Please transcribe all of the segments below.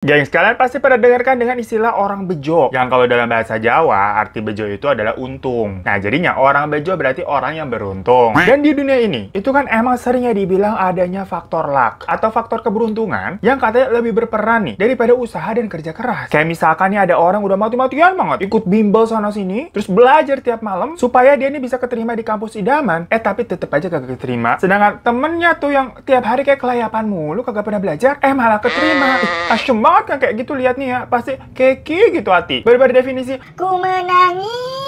Gengs, kalian pasti pernah dengarkan dengan istilah orang bejo. Yang kalau dalam bahasa Jawa, arti bejo itu adalah untung. Nah, jadinya orang bejo berarti orang yang beruntung. Dan di dunia ini, itu kan emang seringnya dibilang adanya faktor luck atau faktor keberuntungan yang katanya lebih berperan nih daripada usaha dan kerja keras. Kayak misalkan nih ada orang udah mati-matian banget ikut bimbel sana-sini, terus belajar tiap malam supaya dia ini bisa keterima di kampus idaman. Tapi tetep aja kagak keterima. Sedangkan temennya tuh yang tiap hari kayak kelayapan mulu, kagak pernah belajar, malah keterima. Asyem banget kan kayak gitu, lihat nih ya, pasti keki gitu hati. Berbeda definisi, ku menangis.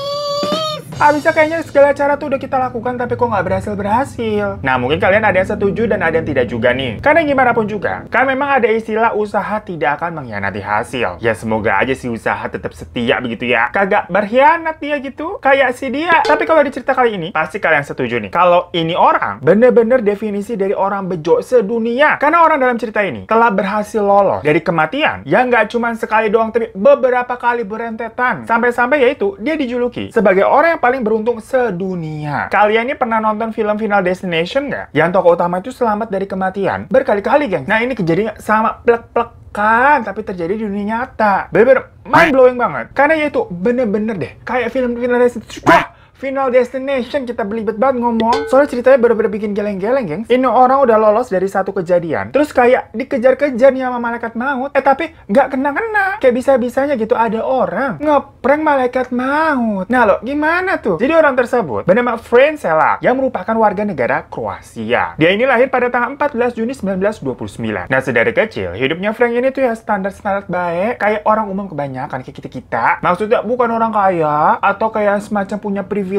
bisa kayaknya segala cara tuh udah kita lakukan tapi kok nggak berhasil. Nah, mungkin kalian ada yang setuju dan ada yang tidak juga nih. Karena gimana pun juga, kan memang ada istilah usaha tidak akan mengkhianati hasil. Ya semoga aja si usaha tetap setia begitu ya. Kagak berkhianat dia gitu, kayak si dia. Tapi kalau di cerita kali ini, pasti kalian setuju nih. Kalau ini orang, bener-bener definisi dari orang bejo sedunia. Karena orang dalam cerita ini telah berhasil lolos dari kematian. Yang nggak cuma sekali doang, tapi beberapa kali berentetan. Sampai-sampai yaitu, dia dijuluki sebagai orang yang paling beruntung sedunia. Kalian ini pernah nonton film Final Destination nggak? Yang tokoh utama itu selamat dari kematian berkali-kali, geng. Nah, ini kejadian sama plek-plekan, tapi terjadi di dunia nyata. Bener-bener mind-blowing banget. Karena yaitu bener-bener deh, kayak film Final Destination. Final Destination, kita belibet banget ngomong. Soalnya ceritanya bener-bener bikin geleng-geleng, gengs. Ini orang udah lolos dari satu kejadian, terus kayak dikejar-kejar nih sama malaikat maut. Tapi nggak kena-kena. Kayak bisa-bisanya gitu ada orang ngeprank malaikat maut. Nah lo, gimana tuh? Jadi orang tersebut bernama Frank Selak, yang merupakan warga negara Kroasia. Dia ini lahir pada tanggal 14 Juni 1929. Nah, sedari kecil, hidupnya Frank ini tuh ya standar-standar baik. Kayak orang umum kebanyakan, kayak kita-kita. Maksudnya bukan orang kaya, atau kayak semacam punya privilege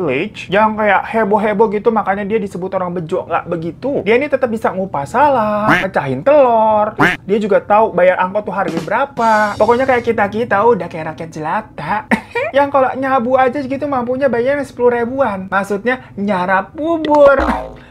yang kayak heboh-heboh gitu, makanya dia disebut orang bejo. Nggak begitu. Dia ini tetap bisa ngupas salak, mecahin telur, terus dia juga tahu bayar angkot tuh harga berapa. Pokoknya kayak kita udah kayak rakyat jelata yang kalau nyabu aja gitu mampunya bayarnya 10 ribuan. Maksudnya nyarap bubur.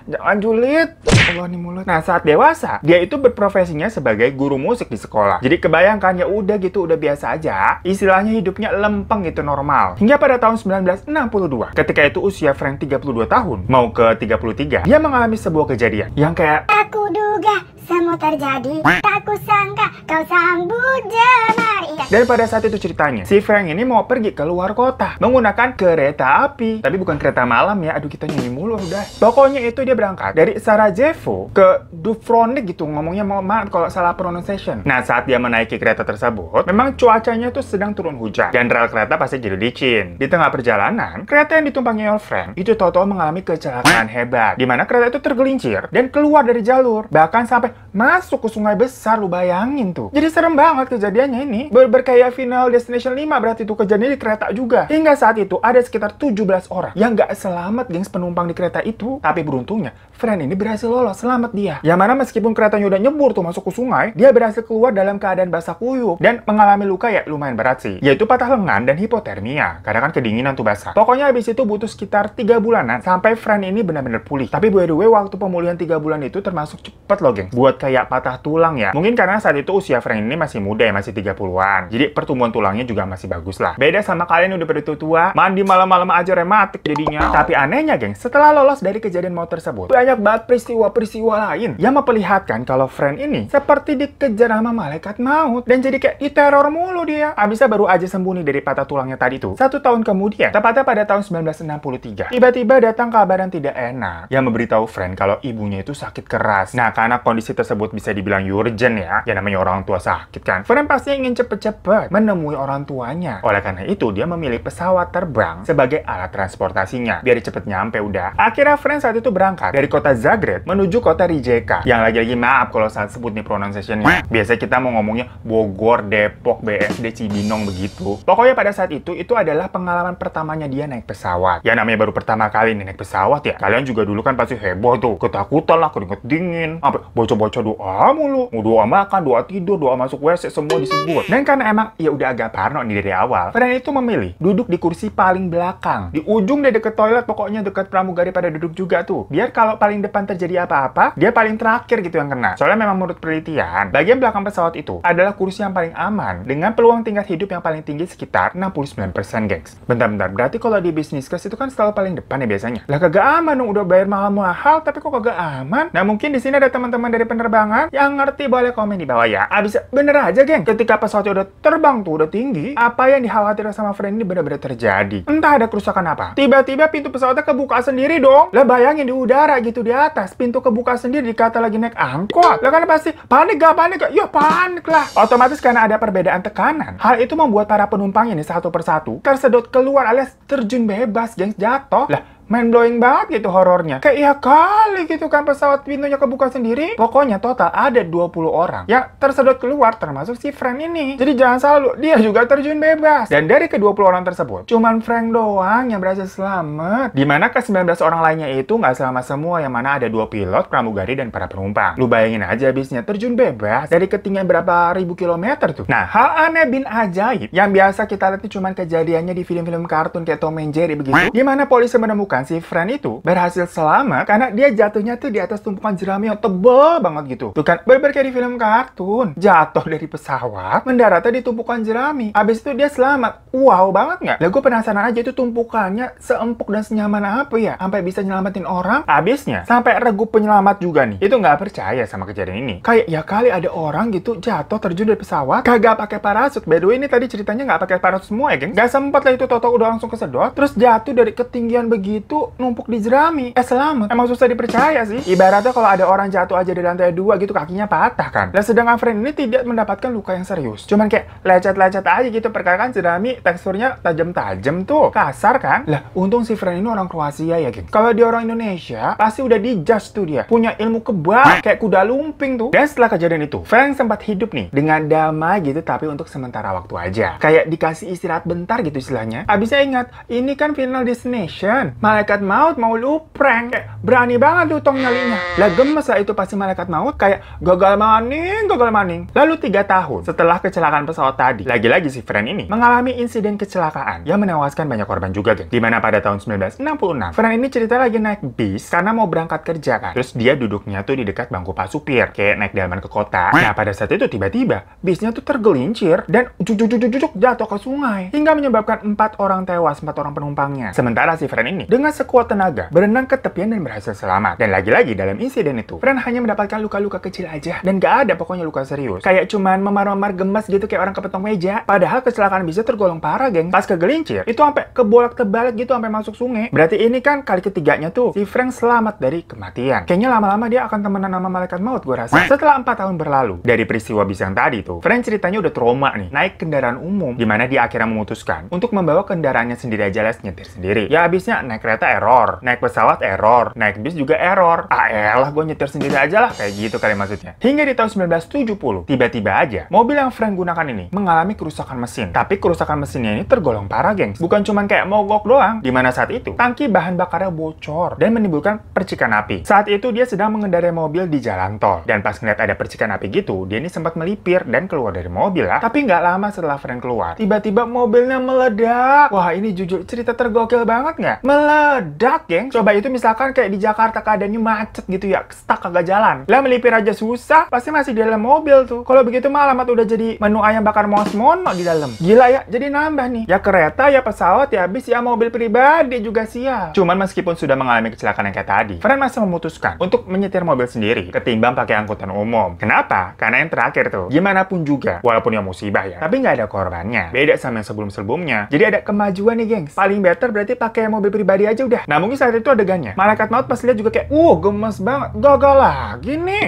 Jangan julid. Allah nih mulut. Nah, saat dewasa, dia itu berprofesinya sebagai guru musik di sekolah. Jadi kebayangkan ya udah gitu, udah biasa aja. Istilahnya hidupnya lempeng gitu, normal. Hingga pada tahun 1962, ketika itu usia Frank 32 tahun, mau ke 33, dia mengalami sebuah kejadian yang kayak, Aku duga semua terjadi, tak kusangka kau sambut jemari. dan pada saat itu ceritanya, si Frank ini mau pergi ke luar kota menggunakan kereta api. Tapi bukan kereta malam ya, aduh kita nyanyi mulu udah. Pokoknya itu dia berangkat dari Sarajevo ke Dubrovnik gitu, ngomongnya mohon maaf kalau salah pronunciation. Nah, saat dia menaiki kereta tersebut, memang cuacanya tuh sedang turun hujan dan rel kereta pasti jadi licin. Di tengah perjalanan, kereta yang ditumpangi oleh Frank itu tahu-tahu mengalami kecelakaan hebat, di mana kereta itu tergelincir dan keluar dari jalur, bahkan sampai masuk ke sungai besar. Lu bayangin tuh. Jadi serem banget kejadiannya ini. Kayak Final Destination 5 berarti itu kejadiannya di kereta juga. Hingga saat itu ada sekitar 17 orang yang nggak selamat, gengs, penumpang di kereta itu. Tapi beruntungnya Frank ini berhasil lolos, selamat dia. Yang mana meskipun keretanya udah nyebur tuh masuk ke sungai, dia berhasil keluar dalam keadaan basah kuyup dan mengalami luka ya lumayan berat sih, yaitu patah lengan dan hipotermia karena kan kedinginan tuh basah. Pokoknya habis itu butuh sekitar 3 bulanan sampai Frank ini benar-benar pulih. Tapi by the way, waktu pemulihan 3 bulan itu termasuk cepet loh, gengs, buat kayak patah tulang ya. Mungkin karena saat itu usia Frank ini masih muda ya, masih 30-an. Jadi pertumbuhan tulangnya juga masih bagus lah. Beda sama kalian udah pada tua, mandi malam-malam aja rematik jadinya. Tapi anehnya, geng, setelah lolos dari kejadian maut tersebut, banyak banget peristiwa-peristiwa lain yang memperlihatkan kalau Frank ini seperti dikejar sama malaikat maut dan jadi kayak diteror mulu dia. Abisnya baru aja sembuh nih dari patah tulangnya tadi tuh 1 tahun kemudian, tepatnya pada tahun 1963, tiba-tiba datang kabar yang tidak enak yang memberitahu Frank kalau ibunya itu sakit keras. Nah, karena kondisi tersebut bisa dibilang urgent ya namanya orang tua sakit kan, Frank pasti ingin cepet-cepet menemui orang tuanya. Oleh karena itu, dia memilih pesawat terbang sebagai alat transportasinya, biar cepet nyampe udah. Akhirnya Frank saat itu berangkat dari kota Zagreb menuju kota Rijeka. Yang lagi-lagi maaf kalau saat sebut nih pronunciation-nya. Biasanya kita mau ngomongnya Bogor, Depok, BSD, Cibinong begitu. Pokoknya pada saat itu adalah pengalaman pertamanya dia naik pesawat. Ya namanya baru pertama kali nih naik pesawat ya. Kalian juga dulu kan pasti heboh tuh. Ketakutan lah, keringet dingin. Sampai baca-baca doa mulu. Mau doa makan, doa tidur, doa masuk WC, semua disebut. Dan karena karena emang ya udah agak parno nih dari awal, friend itu memilih duduk di kursi paling belakang. Di ujung deh deket toilet, pokoknya deket pramugari pada duduk juga tuh. Biar kalau paling depan terjadi apa-apa, dia paling terakhir gitu yang kena. Soalnya memang menurut penelitian, bagian belakang pesawat itu adalah kursi yang paling aman dengan peluang tingkat hidup yang paling tinggi sekitar 69%, gengs. Bentar-bentar, berarti kalau di bisnis class itu kan selalu paling depan ya biasanya. Lah kagak aman dong, udah bayar mahal-mahal tapi kok kagak aman? Nah mungkin di sini ada teman-teman dari penerbangan yang ngerti, boleh komen di bawah ya. Abis bener aja, geng. Ketika pesawatnya udah terbang tuh, udah tinggi, apa yang dikhawatirkan sama friend ini benar-benar terjadi. Entah ada kerusakan apa. Tiba-tiba pintu pesawatnya kebuka sendiri dong. Lah bayangin di udara gitu di atas, pintu kebuka sendiri dikata lagi naik angkot. Lah kan pasti panik gak? Ya panik lah. Otomatis karena ada perbedaan tekanan. Hal itu membuat para penumpang ini satu persatu tersedot keluar alias terjun bebas, gengs, jatuh. Lah mind blowing banget gitu horornya. Kayak iya kali gitu kan pesawat pintunya kebuka sendiri. Pokoknya total ada 20 orang yang tersedot keluar termasuk si Frank ini. Jadi jangan salah, dia juga terjun bebas. Dan dari ke-20 orang tersebut, cuman Frank doang yang berhasil selamat. Dimana ke-19 orang lainnya itu nggak selamat semua, yang mana ada 2 pilot, pramugari, dan para penumpang. Lu bayangin aja bisnya terjun bebas dari ketinggian berapa ribu kilometer tuh. Nah, hal aneh bin ajaib yang biasa kita lihat itu cuman kejadiannya di film-film kartun kayak Tom and Jerry begitu. Dimana polisi menemukan si friend itu berhasil selamat karena dia jatuhnya tuh di atas tumpukan jerami yang tebel banget gitu. Tuh kan, bener-bener kayak di film kartun. Jatuh dari pesawat, mendaratnya di tumpukan jerami. Abis itu dia selamat. Wow banget nggak? Lah gue penasaran aja itu tumpukannya seempuk dan senyaman apa ya? Sampai bisa nyelamatin orang. Abisnya, sampai regu penyelamat juga nih. Itu nggak percaya sama kejadian ini. Kayak ya kali ada orang gitu jatuh terjun dari pesawat, kagak pakai parasut. By the way, ini tadi ceritanya nggak pakai parasut semua ya, geng. Gak sempat lah itu, toto udah langsung kesedot. Terus jatuh dari ketinggian begitu, numpuk di jerami. Selamat. Emang susah dipercaya sih. Ibaratnya kalau ada orang jatuh aja dari lantai 2 gitu, kakinya patah kan. Nah, sedangkan friend ini tidak mendapatkan luka yang serius. Cuman kayak lecet-lecet aja gitu. Perkara kan jerami teksturnya tajam-tajam tuh. Kasar kan? Lah, untung si friend ini orang Kroasia ya, geng. Kalau dia orang Indonesia, pasti udah dijudge tuh dia. Punya ilmu kebal. Kayak kuda lumping tuh. Dan setelah kejadian itu, friend sempat hidup nih dengan damai gitu, tapi untuk sementara waktu aja. Kayak dikasih istirahat bentar gitu istilahnya. Abisnya ingat, ini kan Final Destination. Malaikat maut mau lu prank. Kayak berani banget lu tong nyalinya. Lah gemes lah itu pasti malaikat maut kayak gagal maning. Lalu 3 tahun setelah kecelakaan pesawat tadi, lagi-lagi si friend ini mengalami insiden kecelakaan yang menewaskan banyak korban juga, geng. Dimana pada tahun 1966, friend ini cerita lagi naik bis karena mau berangkat kerja kan. Terus dia duduknya tuh di dekat bangku pak supir, kayak naik delman ke kota. Nah pada saat itu tiba-tiba bisnya tuh tergelincir dan jujuk jatuh ke sungai hingga menyebabkan 4 orang tewas, 4 orang penumpangnya. Sementara si friend ini dengan sekuat tenaga berenang ke tepian dan berhasil selamat. Dan lagi-lagi dalam insiden itu, friend hanya mendapatkan luka-luka kecil aja dan gak ada pokoknya luka serius. Kayak cuman memar-memar gemes gitu kayak orang kepetong meja. Padahal kecelakaan bisnya tergolong parah, geng. Pas kegelincir, itu sampai kebolak-terbalik gitu sampai masuk sungai. Berarti ini kan kali ketiganya tuh si friend selamat dari kematian. Kayaknya lama-lama dia akan temenan sama malaikat maut gue rasa. Setelah 4 tahun berlalu dari peristiwa bis yang tadi tuh, friend ceritanya udah trauma nih naik kendaraan umum, dimana dia akhirnya memutuskan untuk membawa kendaraannya sendiri aja, les nyetir sendiri. Ya abisnya naik kereta error, naik pesawat error, naik bis juga error. Elah gue nyetir sendiri aja lah, kayak gitu kali maksudnya. Hingga di tahun 1970, tiba-tiba aja mobil yang friend gunakan ini mengalami kerusakan mesin. Tapi kerusakan mesinnya ini tergolong parah, gengs. Bukan cuman kayak mogok doang, dimana saat itu tangki bahan bakarnya bocor dan menimbulkan percikan api. Saat itu dia sedang mengendarai mobil di jalan tol, dan pas ngeliat ada percikan api gitu, dia ini sempat melipir dan keluar dari mobil lah. Tapi nggak lama setelah friend keluar, tiba-tiba mobilnya meledak. Wah, ini jujur cerita tergokil banget nggak? Meledak, geng. Coba itu misalkan kayak di Jakarta keadaannya macet gitu ya, stuck kagak jalan. Lah melipir aja susah, pasti masih di dalam mobil tuh. Kalau begitu mah alamat udah jadi menu ayam bakar mos-mono di dalam. Gila ya, jadi nambah nih. Ya kereta, ya pesawat, ya bis, ya mobil pribadi juga siap. Cuman meskipun sudah mengalami kecelakaan yang kayak tadi, friend masih memutuskan untuk menyetir mobil sendiri ketimbang pakai angkutan umum. Kenapa? Karena yang terakhir tuh, gimana pun juga, walaupun yang musibah ya, tapi nggak ada korbannya. Beda sama yang sebelum-sebelumnya. Jadi ada kemajuan nih, gengs. Paling better berarti pakai mobil pribadi aja udah. Nah mungkin saat itu adegannya malaikat maut pas lihat juga kayak, gemes banget, gagal lagi nih.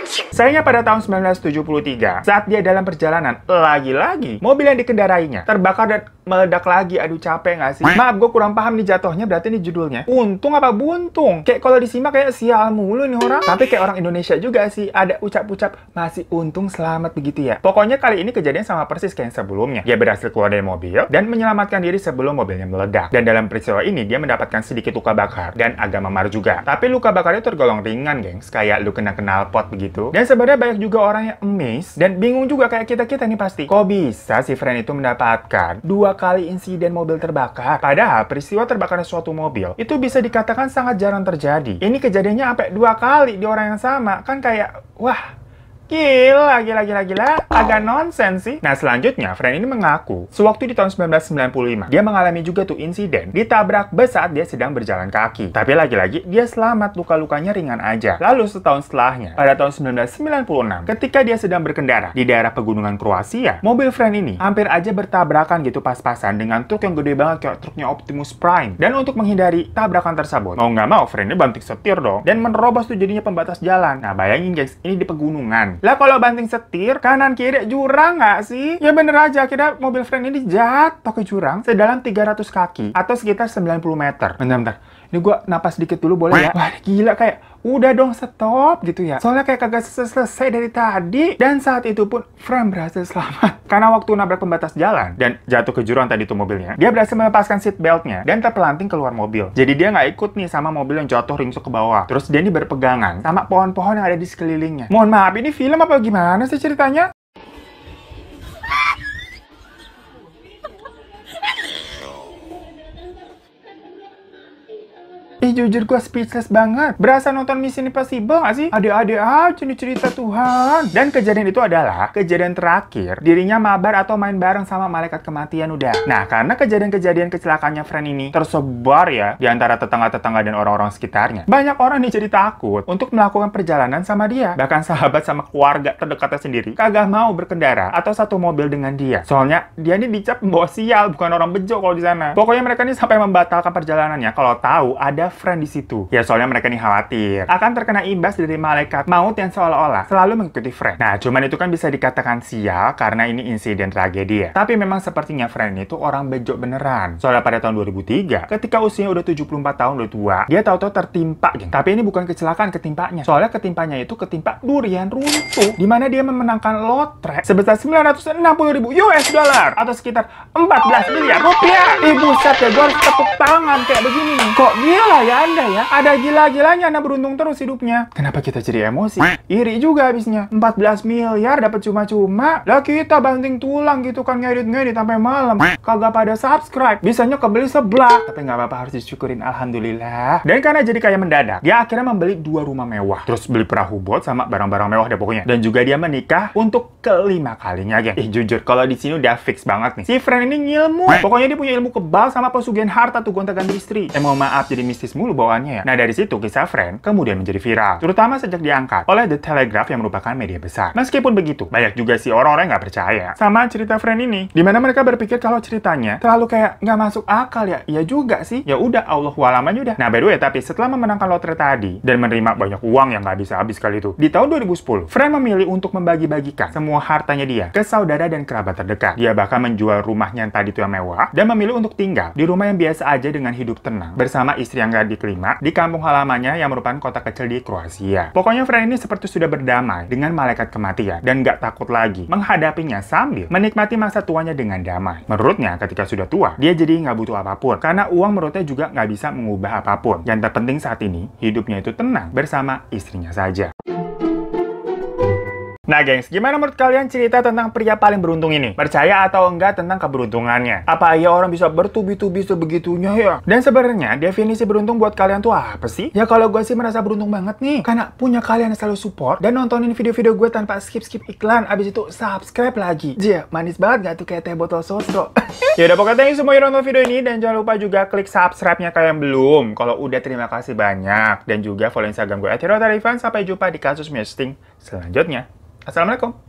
Sayangnya pada tahun 1973, saat dia dalam perjalanan, lagi-lagi mobil yang dikendarainya terbakar dan meledak lagi. Aduh, capek nggak sih? Maaf, gue kurang paham nih jatuhnya. Berarti nih judulnya untung apa buntung? Kayak kalau disimak kayak sial mulu nih orang. Tapi kayak orang Indonesia juga sih, ada ucap-ucap masih untung selamat begitu ya. Pokoknya kali ini kejadian sama persis kayak yang sebelumnya. Dia berhasil keluar dari mobil dan menyelamatkan diri sebelum mobilnya meledak. Dan dalam peristiwa ini dia mendapatkan sedikit luka bakar dan agak memar juga. Tapi luka bakarnya tergolong ringan, gengs. Kayak lu kena knalpot begitu. Dan sebenarnya banyak juga orang yang amazed dan bingung juga kayak kita-kita nih pasti. Kok bisa si friend itu mendapatkan 2 kali insiden mobil terbakar? Padahal peristiwa terbakarnya suatu mobil itu bisa dikatakan sangat jarang terjadi. Ini kejadiannya sampai 2 kali di orang yang sama. Kan kayak, wah, gila. Agak nonsens sih. Nah, selanjutnya, friend ini mengaku, sewaktu di tahun 1995, dia mengalami juga tuh insiden ditabrak bus saat dia sedang berjalan kaki. Tapi lagi-lagi, dia selamat, luka-lukanya ringan aja. Lalu, setahun setelahnya, pada tahun 1996, ketika dia sedang berkendara di daerah pegunungan Kroasia, mobil friend ini hampir aja bertabrakan gitu pas-pasan dengan truk yang gede banget kayak truknya Optimus Prime. Dan untuk menghindari tabrakan tersebut, mau nggak mau, friend ini banting setir dong, dan menerobos tuh jadinya pembatas jalan. Nah, bayangin guys, ini di pegunungan. Lah kalau banting setir, kanan kiri jurang nggak sih? Ya bener aja, akhirnya mobil friend ini jatuh ke jurang sedalam 300 kaki atau sekitar 90 meter. Bentar. Ini gua napas dikit dulu boleh ya? Wah, gila, kayak udah dong stop gitu ya. Soalnya kayak kagak selesai dari tadi. Dan saat itu pun friend berhasil selamat. Karena waktu nabrak pembatas jalan dan jatuh ke jurang tadi tuh mobilnya, dia berhasil melepaskan seat beltnya dan terpelanting keluar mobil. Jadi dia nggak ikut nih sama mobil yang jatuh ringsek ke bawah. Terus dia ini berpegangan sama pohon-pohon yang ada di sekelilingnya. Mohon maaf, ini film apa gimana sih ceritanya? Jujur gue speechless banget. Berasa nonton Mission Impossible gak sih? Adik-adik aja nih cerita Tuhan. Dan kejadian itu adalah kejadian terakhir dirinya mabar atau main bareng sama malaikat kematian udah. Nah, karena kejadian-kejadian kecelakaannya friend ini tersebar ya di antara tetangga-tetangga dan orang-orang sekitarnya, banyak orang nih jadi takut untuk melakukan perjalanan sama dia. Bahkan sahabat sama keluarga terdekatnya sendiri kagak mau berkendara atau satu mobil dengan dia. Soalnya dia ini dicap pembawa sial, bukan orang bejo kalau di sana. Pokoknya mereka ini sampai membatalkan perjalanannya kalau tahu ada friend di situ. Ya soalnya mereka nih khawatir akan terkena imbas dari malaikat maut yang seolah-olah selalu mengikuti friend. Nah, cuman itu kan bisa dikatakan sial karena ini insiden tragedi ya. Tapi memang sepertinya friend itu orang bejo beneran. Soalnya pada tahun 2003, ketika usianya udah 74 tahun, udah tua, dia tahu-tahu tertimpa, geng. Tapi ini bukan kecelakaan ketimpanya. Soalnya ketimpanya itu ketimpa durian runtuh, di mana dia memenangkan lotre sebesar 960.000 US dollar atau sekitar 14 miliar rupiah. Buset ya, gue harus tepuk tangan kayak begini nih. Kok gila ya Anda ya? Ada gila-gilanya Anda beruntung terus hidupnya. Kenapa kita jadi emosi? Iri juga habisnya. 14 miliar dapat cuma-cuma. Lah kita banting tulang gitu kan, ngedit-ngedit sampai malam. Kagak pada subscribe. Bisanya kebeli sebelah. Tapi nggak apa-apa, harus disyukurin. Alhamdulillah. Dan karena jadi kaya mendadak, dia akhirnya membeli 2 rumah mewah. Terus beli perahu bot sama barang-barang mewah deh pokoknya. Dan juga dia menikah untuk kelima kalinya, geng. Jujur, kalau di sini udah fix banget nih. Si friend ini ngilmu. Pokoknya dia punya ilmu kebal sama pesugihan harta tuh gonta-ganti istri. Mau maaf jadi mistis mulu bawaannya ya. Nah, dari situ kisah friend kemudian menjadi viral. Terutama sejak diangkat oleh The Telegraph yang merupakan media besar. Meskipun begitu, banyak juga sih orang-orang yang nggak percaya sama cerita friend ini. Dimana mereka berpikir kalau ceritanya terlalu kayak nggak masuk akal ya. Iya juga sih. Ya udah, Allahualam aja udah. Nah, by the way, tapi setelah memenangkan lotre tadi dan menerima banyak uang yang nggak bisa habis kali itu, di tahun 2010, friend memilih untuk membagi-bagikan semua hartanya dia ke saudara dan kerabat terdekat. Dia bahkan menjual rumahnya yang tadi tuh yang mewah dan memilih untuk tinggal di rumah yang biasa aja dengan hidup tenang bersama istri yang gak dikelima di kampung halamannya yang merupakan kota kecil di Kroasia. Pokoknya friend ini seperti sudah berdamai dengan malaikat kematian dan gak takut lagi menghadapinya sambil menikmati masa tuanya dengan damai. Menurutnya ketika sudah tua, dia jadi nggak butuh apapun karena uang menurutnya juga nggak bisa mengubah apapun. Yang terpenting saat ini, hidupnya itu tenang bersama istrinya saja. Nah gengs, gimana menurut kalian cerita tentang pria paling beruntung ini? Percaya atau enggak tentang keberuntungannya? Apa iya orang bisa bertubi-tubi sebegitunya ya? Dan sebenarnya definisi beruntung buat kalian tuh apa sih? Ya kalau gue sih merasa beruntung banget nih, karena punya kalian yang selalu support dan nontonin video-video gue tanpa skip-skip iklan, abis itu subscribe lagi. Jia, manis banget gak tuh kayak teh botol sosro? Ya udah, pokoknya thank you semua yang nonton video ini dan jangan lupa juga klik subscribe-nya kalian belum. Kalau udah, terima kasih banyak. Dan juga follow Instagram gue @herotarifan. Sampai jumpa di kasus mesting selanjutnya. Assalamualaikum.